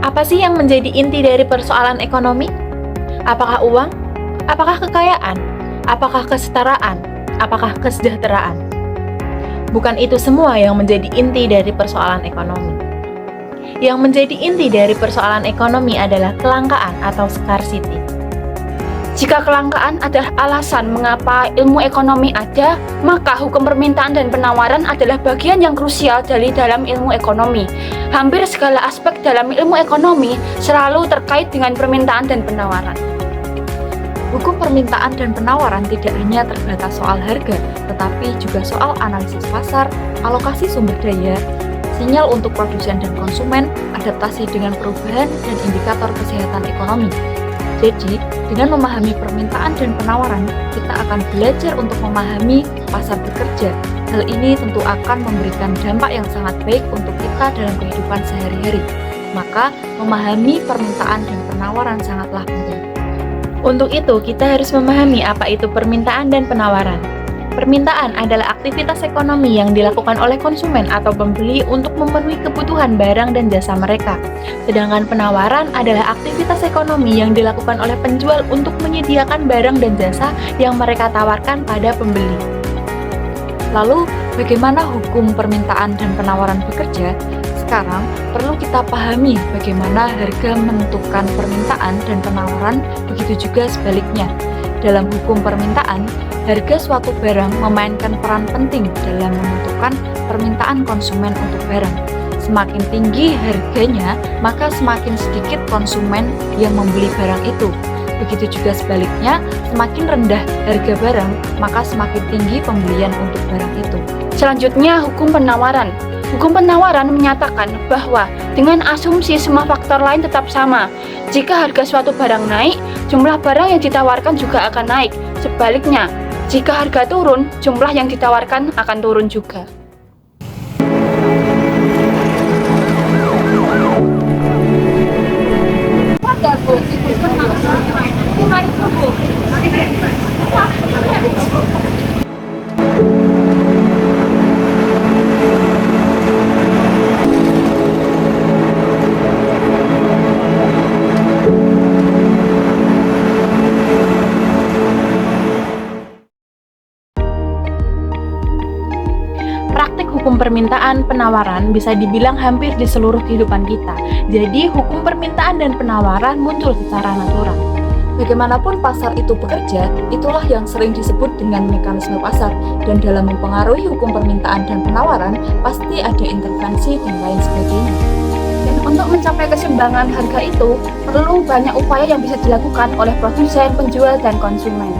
Apa sih yang menjadi inti dari persoalan ekonomi? Apakah uang? Apakah kekayaan? Apakah kesetaraan? Apakah kesejahteraan? Bukan itu semua yang menjadi inti dari persoalan ekonomi. Yang menjadi inti dari persoalan ekonomi adalah kelangkaan atau scarcity. Jika kelangkaan adalah alasan mengapa ilmu ekonomi ada, maka hukum permintaan dan penawaran adalah bagian yang krusial dari dalam ilmu ekonomi. Hampir segala aspek dalam ilmu ekonomi selalu terkait dengan permintaan dan penawaran. Hukum permintaan dan penawaran tidak hanya terbatas soal harga, tetapi juga soal analisis pasar, alokasi sumber daya, sinyal untuk produsen dan konsumen, adaptasi dengan perubahan, dan indikator kesehatan ekonomi. Jadi, dengan memahami permintaan dan penawaran, kita akan belajar untuk memahami pasar bekerja. Hal ini tentu akan memberikan dampak yang sangat baik untuk kita dalam kehidupan sehari-hari. Maka, memahami permintaan dan penawaran sangatlah penting. Untuk itu, kita harus memahami apa itu permintaan dan penawaran. Permintaan adalah aktivitas ekonomi yang dilakukan oleh konsumen atau pembeli untuk memenuhi kebutuhan barang dan jasa mereka. Sedangkan penawaran adalah aktivitas ekonomi yang dilakukan oleh penjual untuk menyediakan barang dan jasa yang mereka tawarkan pada pembeli. Lalu, bagaimana hukum permintaan dan penawaran bekerja? Sekarang, perlu kita pahami bagaimana harga menentukan permintaan dan penawaran, begitu juga sebaliknya. Dalam hukum permintaan, harga suatu barang memainkan peran penting dalam menentukan permintaan konsumen untuk barang. Semakin tinggi harganya, maka semakin sedikit konsumen yang membeli barang itu. Begitu juga sebaliknya, semakin rendah harga barang, maka semakin tinggi pembelian untuk barang itu. Selanjutnya, hukum penawaran. Hukum penawaran menyatakan bahwa dengan asumsi semua faktor lain tetap sama. Jika harga suatu barang naik, jumlah barang yang ditawarkan juga akan naik. Sebaliknya, jika harga turun, jumlah yang ditawarkan akan turun juga. Praktik hukum permintaan penawaran bisa dibilang hampir di seluruh kehidupan kita. Jadi, hukum permintaan dan penawaran muncul secara natural. Bagaimanapun pasar itu bekerja, itulah yang sering disebut dengan mekanisme pasar. Dan dalam mempengaruhi hukum permintaan dan penawaran, pasti ada intervensi dan lain sebagainya. Dan untuk mencapai keseimbangan harga itu, perlu banyak upaya yang bisa dilakukan oleh produsen, penjual, dan konsumen.